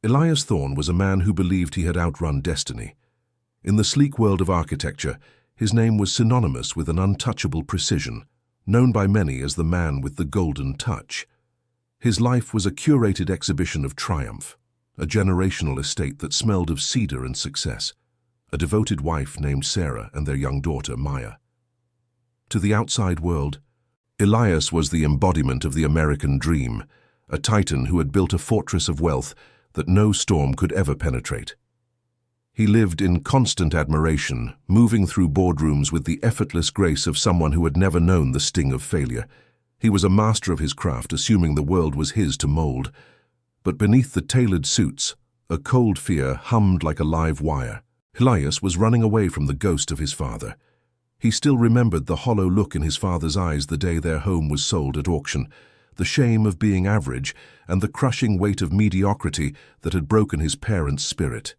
Elias Thorne was a man who believed he had outrun destiny. In the sleek world of architecture, his name was synonymous with an untouchable precision, known by many as the man with the golden touch. His life was a curated exhibition of triumph, a generational estate that smelled of cedar and success, a devoted wife named Sarah and their young daughter Maya. To the outside world, Elias was the embodiment of the American dream, a titan who had built a fortress of wealth that no storm could ever penetrate. He lived in constant admiration, moving through boardrooms with the effortless grace of someone who had never known the sting of failure. He was a master of his craft, assuming the world was his to mold. But beneath the tailored suits, a cold fear hummed like a live wire. Elias was running away from the ghost of his father. He still remembered the hollow look in his father's eyes the day their home was sold at auction, the shame of being average, and the crushing weight of mediocrity that had broken his parents' spirit.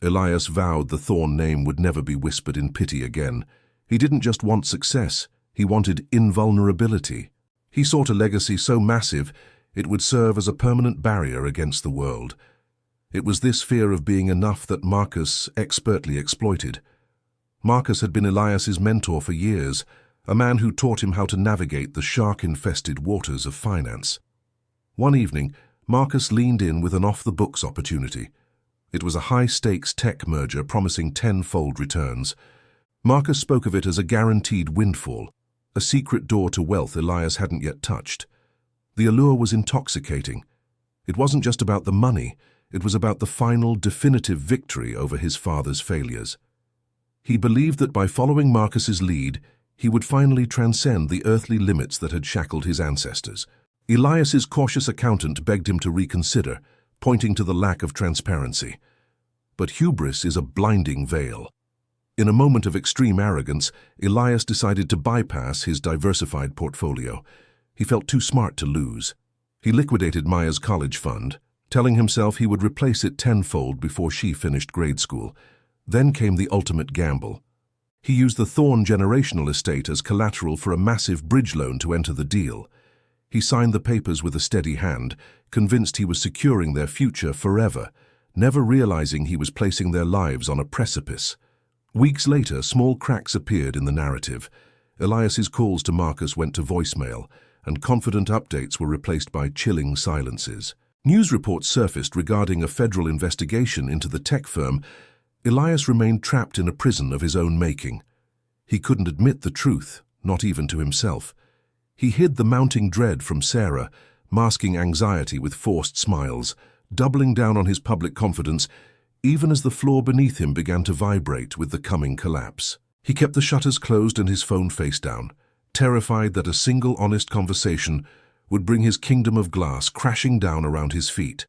Elias vowed the Thorne name would never be whispered in pity again. He didn't just want success, he wanted invulnerability. He sought a legacy so massive it would serve as a permanent barrier against the world. It was this fear of being enough that Marcus expertly exploited. Marcus had been Elias's mentor for years, a man who taught him how to navigate the shark-infested waters of finance. One evening, Marcus leaned in with an off-the-books opportunity. It was a high-stakes tech merger promising tenfold returns. Marcus spoke of it as a guaranteed windfall, a secret door to wealth Elias hadn't yet touched. The allure was intoxicating. It wasn't just about the money, it was about the final, definitive victory over his father's failures. He believed that by following Marcus's lead, he would finally transcend the earthly limits that had shackled his ancestors. Elias's cautious accountant begged him to reconsider, pointing to the lack of transparency. But hubris is a blinding veil. In a moment of extreme arrogance, Elias decided to bypass his diversified portfolio. He felt too smart to lose. He liquidated Maya's college fund, telling himself he would replace it tenfold before she finished grade school. Then came the ultimate gamble. He used the Thorne generational estate as collateral for a massive bridge loan to enter the deal. He signed the papers with a steady hand, convinced he was securing their future forever, never realizing he was placing their lives on a precipice. Weeks later, small cracks appeared in the narrative. Elias's calls to Marcus went to voicemail, and confident updates were replaced by chilling silences. News reports surfaced regarding a federal investigation into the tech firm. Elias remained trapped in a prison of his own making. He couldn't admit the truth, not even to himself. He hid the mounting dread from Sarah, masking anxiety with forced smiles, doubling down on his public confidence, even as the floor beneath him began to vibrate with the coming collapse. He kept the shutters closed and his phone face down, terrified that a single honest conversation would bring his kingdom of glass crashing down around his feet.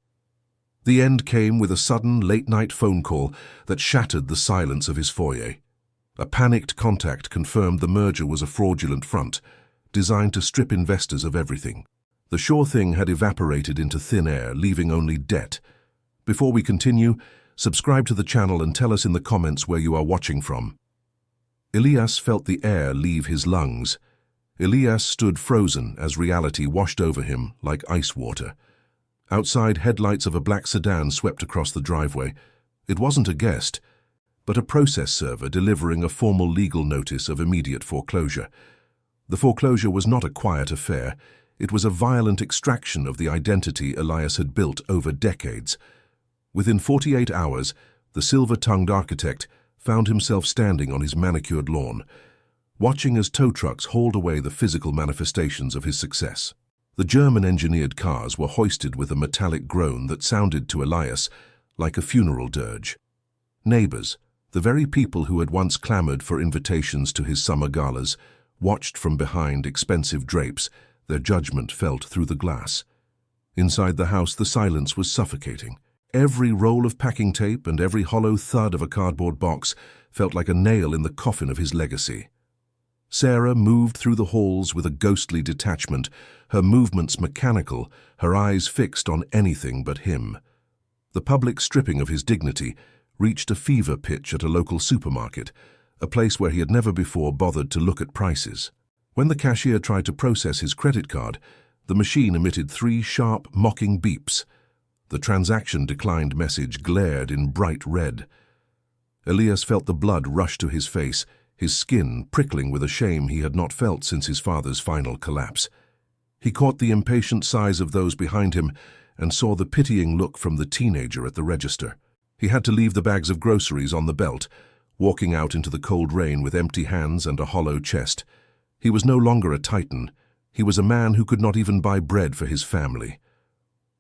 The end came with a sudden, late-night phone call that shattered the silence of his foyer. A panicked contact confirmed the merger was a fraudulent front, designed to strip investors of everything. The sure thing had evaporated into thin air, leaving only debt. Before we continue, subscribe to the channel and tell us in the comments where you are watching from. Elias felt the air leave his lungs. Elias stood frozen as reality washed over him like ice water. Outside, headlights of a black sedan swept across the driveway. It wasn't a guest, but a process server delivering a formal legal notice of immediate foreclosure. The foreclosure was not a quiet affair. It was a violent extraction of the identity Elias had built over decades. Within 48 hours, the silver-tongued architect found himself standing on his manicured lawn, watching as tow trucks hauled away the physical manifestations of his success. The German-engineered cars were hoisted with a metallic groan that sounded to Elias like a funeral dirge. Neighbors, the very people who had once clamored for invitations to his summer galas, watched from behind expensive drapes, their judgment felt through the glass. Inside the house, the silence was suffocating. Every roll of packing tape and every hollow thud of a cardboard box felt like a nail in the coffin of his legacy. Sarah moved through the halls with a ghostly detachment, her movements mechanical, her eyes fixed on anything but him. The public stripping of his dignity reached a fever pitch at a local supermarket, a place where he had never before bothered to look at prices. When the cashier tried to process his credit card, the machine emitted 3 sharp, mocking beeps. The transaction declined message glared in bright red. Elias felt the blood rush to his face, his skin prickling with a shame he had not felt since his father's final collapse. He caught the impatient sighs of those behind him and saw the pitying look from the teenager at the register. He had to leave the bags of groceries on the belt, walking out into the cold rain with empty hands and a hollow chest. He was no longer a titan. He was a man who could not even buy bread for his family.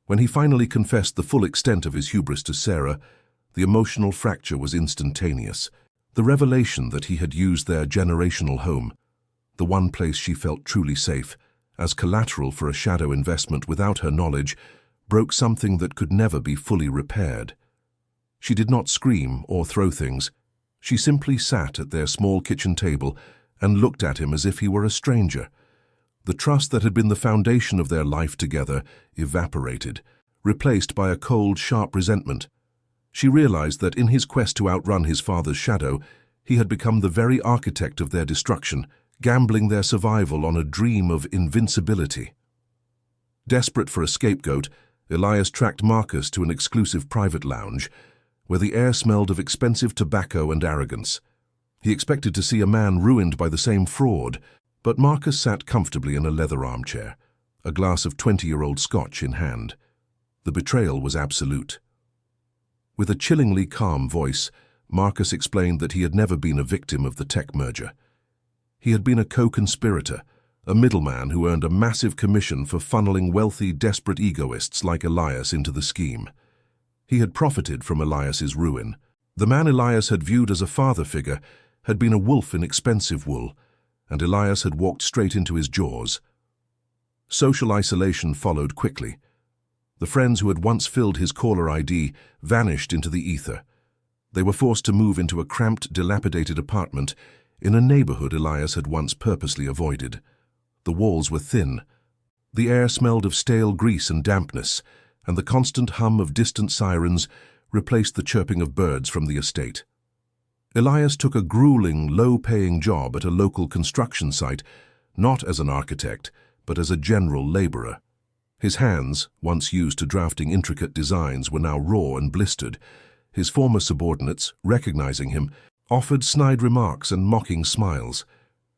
When he finally confessed the full extent of his hubris to Sarah, the emotional fracture was instantaneous. The revelation that he had used their generational home, the one place she felt truly safe, as collateral for a shadow investment without her knowledge, broke something that could never be fully repaired. She did not scream or throw things. She simply sat at their small kitchen table and looked at him as if he were a stranger. The trust that had been the foundation of their life together evaporated, replaced by a cold, sharp resentment. She realized that in his quest to outrun his father's shadow, he had become the very architect of their destruction, gambling their survival on a dream of invincibility. Desperate for a scapegoat, Elias tracked Marcus to an exclusive private lounge, where the air smelled of expensive tobacco and arrogance. He expected to see a man ruined by the same fraud, but Marcus sat comfortably in a leather armchair, a glass of 20-year-old scotch in hand. The betrayal was absolute. With a chillingly calm voice, Marcus explained that he had never been a victim of the tech merger. He had been a co-conspirator, a middleman who earned a massive commission for funneling wealthy, desperate egoists like Elias into the scheme. He had profited from Elias's ruin. The man Elias had viewed as a father figure had been a wolf in expensive wool, and Elias had walked straight into his jaws. Social isolation followed quickly. The friends who had once filled his caller ID vanished into the ether. They were forced to move into a cramped, dilapidated apartment in a neighborhood Elias had once purposely avoided. The walls were thin. The air smelled of stale grease and dampness, and the constant hum of distant sirens replaced the chirping of birds from the estate. Elias took a grueling, low-paying job at a local construction site, not as an architect, but as a general laborer. His hands, once used to drafting intricate designs, were now raw and blistered. His former subordinates, recognizing him, offered snide remarks and mocking smiles.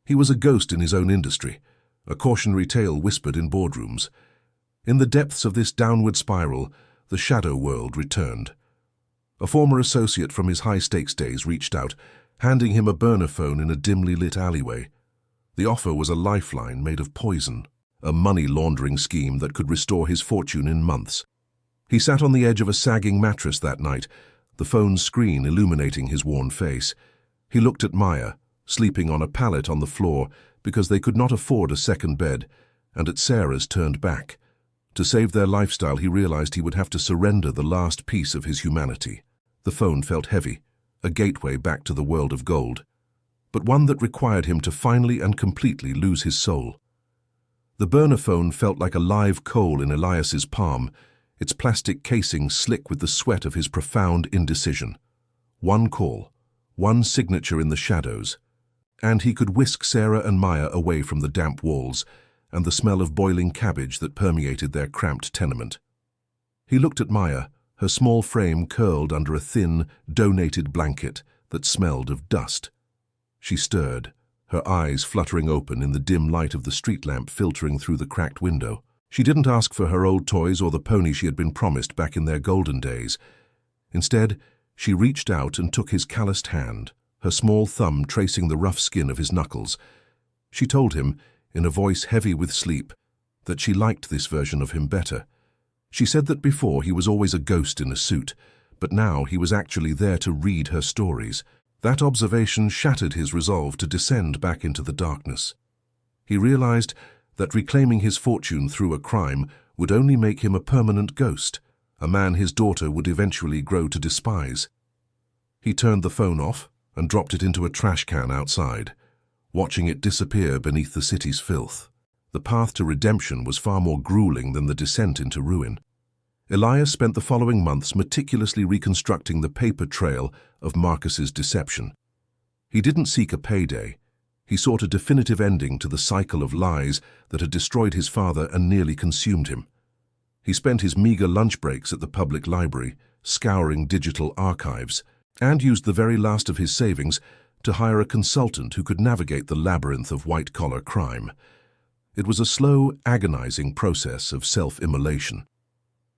He was a ghost in his own industry, a cautionary tale whispered in boardrooms. In the depths of this downward spiral, the shadow world returned. A former associate from his high-stakes days reached out, handing him a burner phone in a dimly lit alleyway. The offer was a lifeline made of poison, a money-laundering scheme that could restore his fortune in months. He sat on the edge of a sagging mattress that night, the phone's screen illuminating his worn face. He looked at Maya, sleeping on a pallet on the floor because they could not afford a second bed, and at Sarah's turned back. To save their lifestyle, he realized he would have to surrender the last piece of his humanity. The phone felt heavy, a gateway back to the world of gold, but one that required him to finally and completely lose his soul. The burner phone felt like a live coal in Elias's palm, its plastic casing slick with the sweat of his profound indecision. One call, one signature in the shadows, and he could whisk Sarah and Maya away from the damp walls and the smell of boiling cabbage that permeated their cramped tenement. He looked at Maya, her small frame curled under a thin, donated blanket that smelled of dust. She stirred, her eyes fluttering open in the dim light of the street lamp filtering through the cracked window. She didn't ask for her old toys or the pony she had been promised back in their golden days. Instead, she reached out and took his calloused hand, her small thumb tracing the rough skin of his knuckles. She told him, in a voice heavy with sleep, that she liked this version of him better. She said that before he was always a ghost in a suit, but now he was actually there to read her stories. That observation shattered his resolve to descend back into the darkness. He realized that reclaiming his fortune through a crime would only make him a permanent ghost, a man his daughter would eventually grow to despise. He turned the phone off and dropped it into a trash can outside, watching it disappear beneath the city's filth. The path to redemption was far more grueling than the descent into ruin. Elias spent the following months meticulously reconstructing the paper trail of Marcus's deception. He didn't seek a payday. He sought a definitive ending to the cycle of lies that had destroyed his father and nearly consumed him. He spent his meager lunch breaks at the public library, scouring digital archives, and used the very last of his savings to hire a consultant who could navigate the labyrinth of white-collar crime. It was a slow, agonizing process of self-immolation.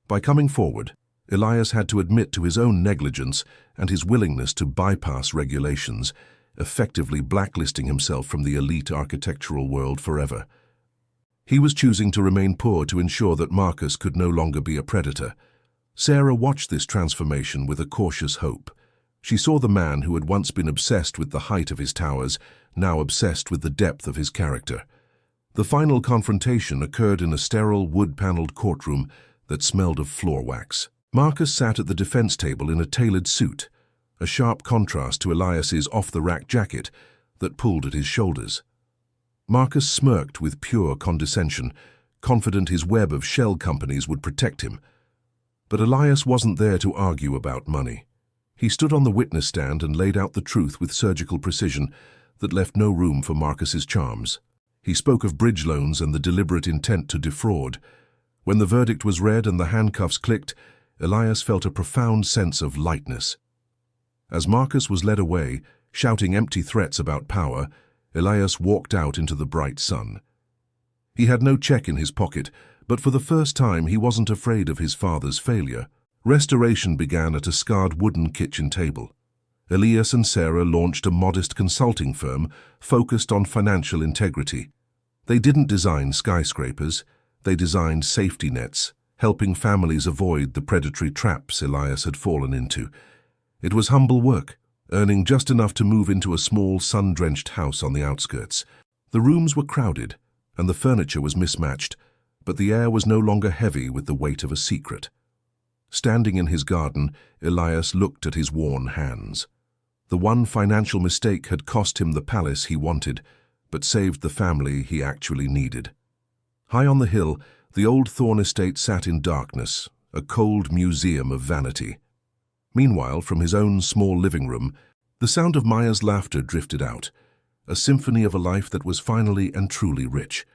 By coming forward, Elias had to admit to his own negligence and his willingness to bypass regulations, effectively blacklisting himself from the elite architectural world forever. He was choosing to remain poor to ensure that Marcus could no longer be a predator. Sarah watched this transformation with a cautious hope. She saw the man who had once been obsessed with the height of his towers, now obsessed with the depth of his character. The final confrontation occurred in a sterile, wood-paneled courtroom that smelled of floor wax. Marcus sat at the defense table in a tailored suit, a sharp contrast to Elias's off-the-rack jacket that pulled at his shoulders. Marcus smirked with pure condescension, confident his web of shell companies would protect him. But Elias wasn't there to argue about money. He stood on the witness stand and laid out the truth with surgical precision that left no room for Marcus's charms. He spoke of bridge loans and the deliberate intent to defraud. When the verdict was read and the handcuffs clicked, Elias felt a profound sense of lightness. As Marcus was led away, shouting empty threats about power, Elias walked out into the bright sun. He had no check in his pocket, but for the first time he wasn't afraid of his father's failure. Restoration began at a scarred wooden kitchen table. Elias and Sarah launched a modest consulting firm focused on financial integrity. They didn't design skyscrapers, they designed safety nets, helping families avoid the predatory traps Elias had fallen into. It was humble work, earning just enough to move into a small, sun-drenched house on the outskirts. The rooms were crowded, and the furniture was mismatched, but the air was no longer heavy with the weight of a secret. Standing in his garden, Elias looked at his worn hands. The one financial mistake had cost him the palace he wanted, but saved the family he actually needed. High on the hill, the old Thorne estate sat in darkness, a cold museum of vanity. Meanwhile, from his own small living room, the sound of Maya's laughter drifted out, a symphony of a life that was finally and truly rich.